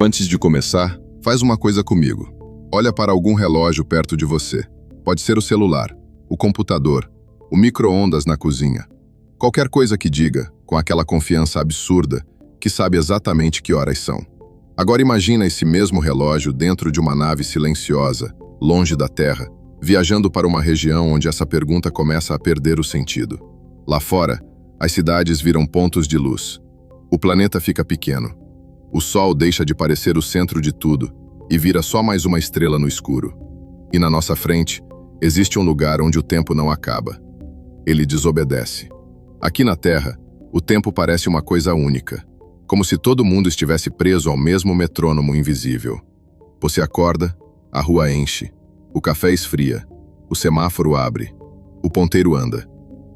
Antes de começar, faz uma coisa comigo. Olha para algum relógio perto de você. Pode ser o celular, o computador, o micro-ondas na cozinha. Qualquer coisa que diga, com aquela confiança absurda, que sabe exatamente que horas são. Agora imagina esse mesmo relógio dentro de uma nave silenciosa, longe da Terra, viajando para uma região onde essa pergunta começa a perder o sentido. Lá fora, as cidades viram pontos de luz. O planeta fica pequeno. O Sol deixa de parecer o centro de tudo e vira só mais uma estrela no escuro. E na nossa frente, existe um lugar onde o tempo não acaba. Ele desobedece. Aqui na Terra, o tempo parece uma coisa única, como se todo mundo estivesse preso ao mesmo metrônomo invisível. Você acorda, a rua enche, o café esfria, o semáforo abre, o ponteiro anda.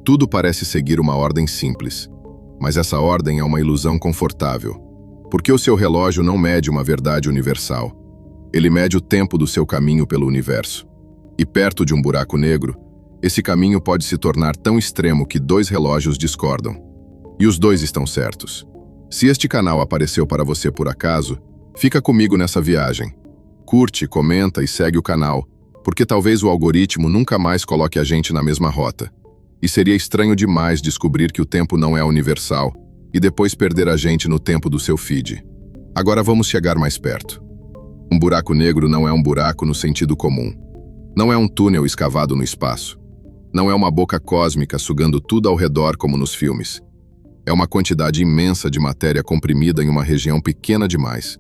Tudo parece seguir uma ordem simples, mas essa ordem é uma ilusão confortável. Porque o seu relógio não mede uma verdade universal. Ele mede o tempo do seu caminho pelo universo. E perto de um buraco negro, esse caminho pode se tornar tão extremo que dois relógios discordam. E os dois estão certos. Se este canal apareceu para você por acaso, fica comigo nessa viagem. Curte, comenta e segue o canal, porque talvez o algoritmo nunca mais coloque a gente na mesma rota. E seria estranho demais descobrir que o tempo não é universal, e depois perder a gente no tempo do seu feed. Agora vamos chegar mais perto. Um buraco negro não é um buraco no sentido comum. Não é um túnel escavado no espaço. Não é uma boca cósmica sugando tudo ao redor como nos filmes. É uma quantidade imensa de matéria comprimida em uma região pequena demais.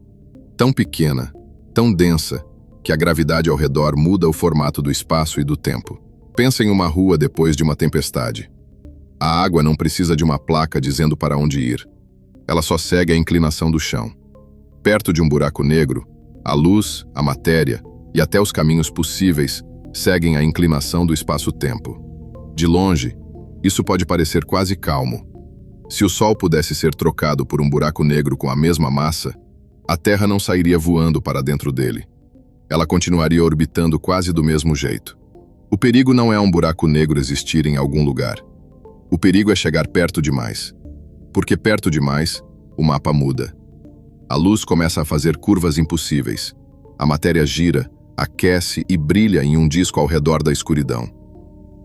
Tão pequena, tão densa, que a gravidade ao redor muda o formato do espaço e do tempo. Pensa em uma rua depois de uma tempestade. A água não precisa de uma placa dizendo para onde ir. Ela só segue a inclinação do chão. Perto de um buraco negro, a luz, a matéria e até os caminhos possíveis seguem a inclinação do espaço-tempo. De longe, isso pode parecer quase calmo. Se o Sol pudesse ser trocado por um buraco negro com a mesma massa, a Terra não sairia voando para dentro dele. Ela continuaria orbitando quase do mesmo jeito. O perigo não é um buraco negro existir em algum lugar. O perigo é chegar perto demais. Porque perto demais, o mapa muda. A luz começa a fazer curvas impossíveis. A matéria gira, aquece e brilha em um disco ao redor da escuridão.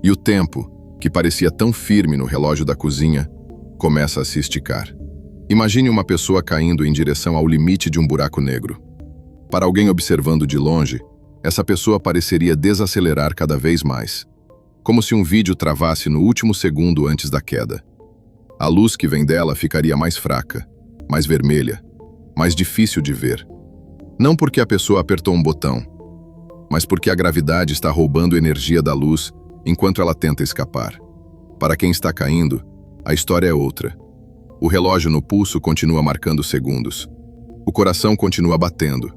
E o tempo, que parecia tão firme no relógio da cozinha, começa a se esticar. Imagine uma pessoa caindo em direção ao limite de um buraco negro. Para alguém observando de longe, essa pessoa pareceria desacelerar cada vez mais. Como se um vídeo travasse no último segundo antes da queda. A luz que vem dela ficaria mais fraca, mais vermelha, mais difícil de ver. Não porque a pessoa apertou um botão, mas porque a gravidade está roubando energia da luz enquanto ela tenta escapar. Para quem está caindo, a história é outra. O relógio no pulso continua marcando segundos. O coração continua batendo.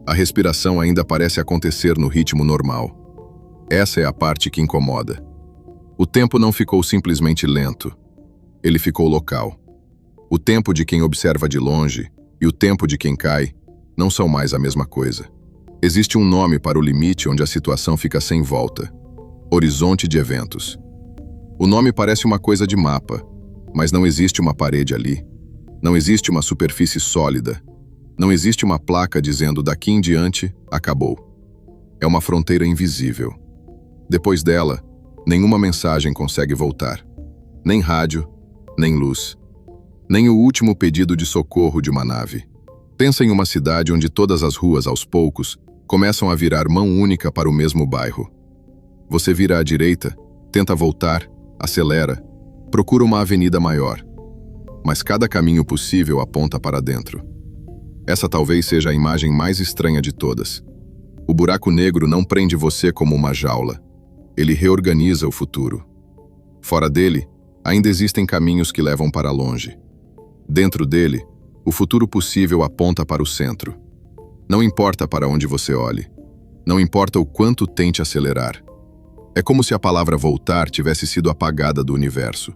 A respiração ainda parece acontecer no ritmo normal. Essa é a parte que incomoda. O tempo não ficou simplesmente lento. Ele ficou local. O tempo de quem observa de longe e o tempo de quem cai não são mais a mesma coisa. Existe um nome para o limite onde a situação fica sem volta. Horizonte de eventos. O nome parece uma coisa de mapa, mas não existe uma parede ali. Não existe uma superfície sólida. Não existe uma placa dizendo daqui em diante, acabou. É uma fronteira invisível. Depois dela, nenhuma mensagem consegue voltar. Nem rádio, nem luz. Nem o último pedido de socorro de uma nave. Pensa em uma cidade onde todas as ruas, aos poucos, começam a virar mão única para o mesmo bairro. Você vira à direita, tenta voltar, acelera, procura uma avenida maior. Mas cada caminho possível aponta para dentro. Essa talvez seja a imagem mais estranha de todas. O buraco negro não prende você como uma jaula. Ele reorganiza o futuro. Fora dele, ainda existem caminhos que levam para longe. Dentro dele, o futuro possível aponta para o centro. Não importa para onde você olhe. Não importa o quanto tente acelerar. É como se a palavra voltar tivesse sido apagada do universo.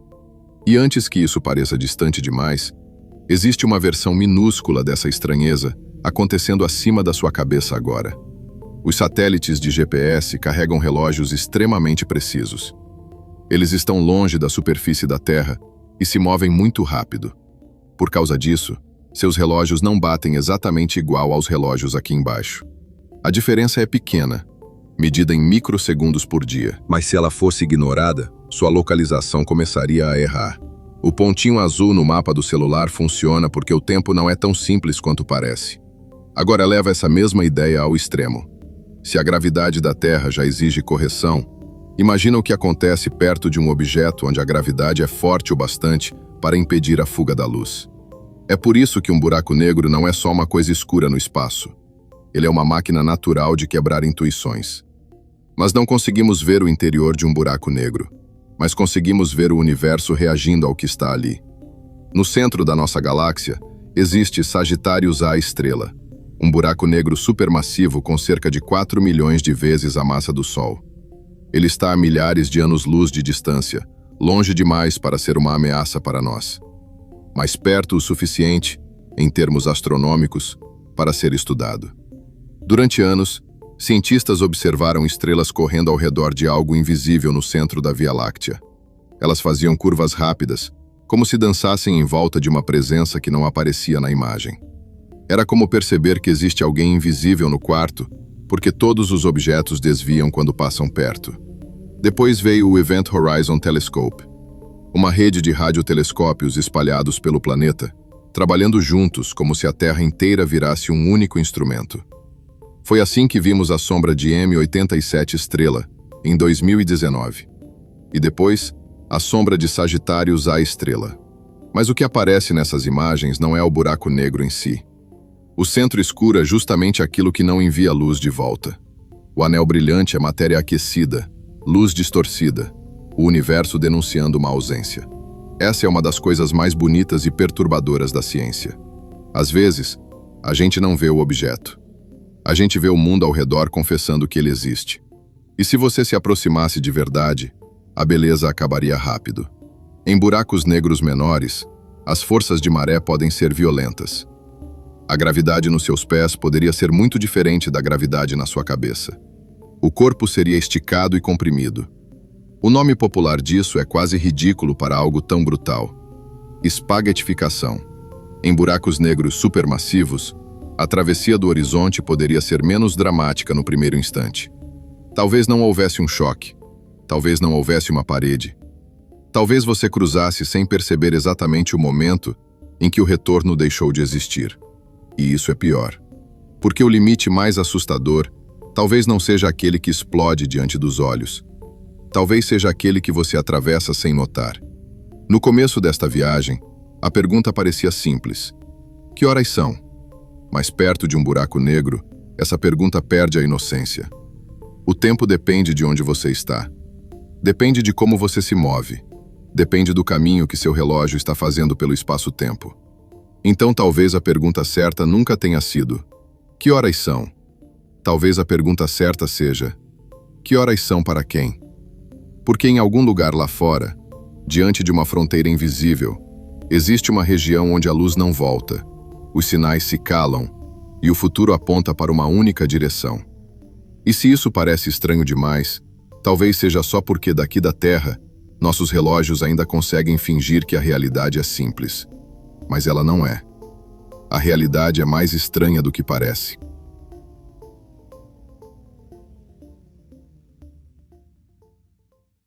E antes que isso pareça distante demais, existe uma versão minúscula dessa estranheza acontecendo acima da sua cabeça agora. Os satélites de GPS carregam relógios extremamente precisos. Eles estão longe da superfície da Terra e se movem muito rápido. Por causa disso, Seus relógios não batem exatamente igual aos relógios aqui embaixo. A diferença é pequena, medida em microsegundos por dia. Mas se ela fosse ignorada, sua localização começaria a errar. O pontinho azul no mapa do celular funciona porque o tempo não é tão simples quanto parece. Agora leva essa mesma ideia ao extremo. Se a gravidade da Terra já exige correção, imagina o que acontece perto de um objeto onde a gravidade é forte o bastante para impedir a fuga da luz. É por isso que um buraco negro não é só uma coisa escura no espaço. Ele é uma máquina natural de quebrar intuições. Nós não conseguimos ver o interior de um buraco negro, mas conseguimos ver o universo reagindo ao que está ali. No centro da nossa galáxia, existe Sagitários A estrela, um buraco negro supermassivo com cerca de 4 milhões de vezes a massa do Sol. Ele está a milhares de anos-luz de distância, longe demais para ser uma ameaça para nós, mas perto o suficiente, em termos astronômicos, para ser estudado. Durante anos, cientistas observaram estrelas correndo ao redor de algo invisível no centro da Via Láctea. Elas faziam curvas rápidas, como se dançassem em volta de uma presença que não aparecia na imagem. Era como perceber que existe alguém invisível no quarto, porque todos os objetos desviam quando passam perto. Depois veio o Event Horizon Telescope, uma rede de radiotelescópios espalhados pelo planeta, trabalhando juntos como se a Terra inteira virasse um único instrumento. Foi assim que vimos a sombra de M87 estrela, em 2019. E depois, a sombra de Sagitários A estrela. Mas o que aparece nessas imagens não é o buraco negro em si. O centro escuro é justamente aquilo que não envia luz de volta. O anel brilhante é matéria aquecida, luz distorcida, o universo denunciando uma ausência. Essa é uma das coisas mais bonitas e perturbadoras da ciência. Às vezes, a gente não vê o objeto. A gente vê o mundo ao redor confessando que ele existe. E se você se aproximasse de verdade, a beleza acabaria rápido. Em buracos negros menores, as forças de maré podem ser violentas. A gravidade nos seus pés poderia ser muito diferente da gravidade na sua cabeça. O corpo seria esticado e comprimido. O nome popular disso é quase ridículo para algo tão brutal. Espaguetificação. Em buracos negros supermassivos, a travessia do horizonte poderia ser menos dramática no primeiro instante. Talvez não houvesse um choque. Talvez não houvesse uma parede. Talvez você cruzasse sem perceber exatamente o momento em que o retorno deixou de existir. E isso é pior. Porque o limite mais assustador talvez não seja aquele que explode diante dos olhos. Talvez seja aquele que você atravessa sem notar. No começo desta viagem, a pergunta parecia simples. Que horas são? Mas perto de um buraco negro, essa pergunta perde a inocência. O tempo depende de onde você está. Depende de como você se move. Depende do caminho que seu relógio está fazendo pelo espaço-tempo. Então talvez a pergunta certa nunca tenha sido: que horas são? Talvez a pergunta certa seja: que horas são para quem? Porque em algum lugar lá fora, diante de uma fronteira invisível, existe uma região onde a luz não volta, os sinais se calam e o futuro aponta para uma única direção. E se isso parece estranho demais, talvez seja só porque daqui da Terra, nossos relógios ainda conseguem fingir que a realidade é simples. Mas ela não é. A realidade é mais estranha do que parece.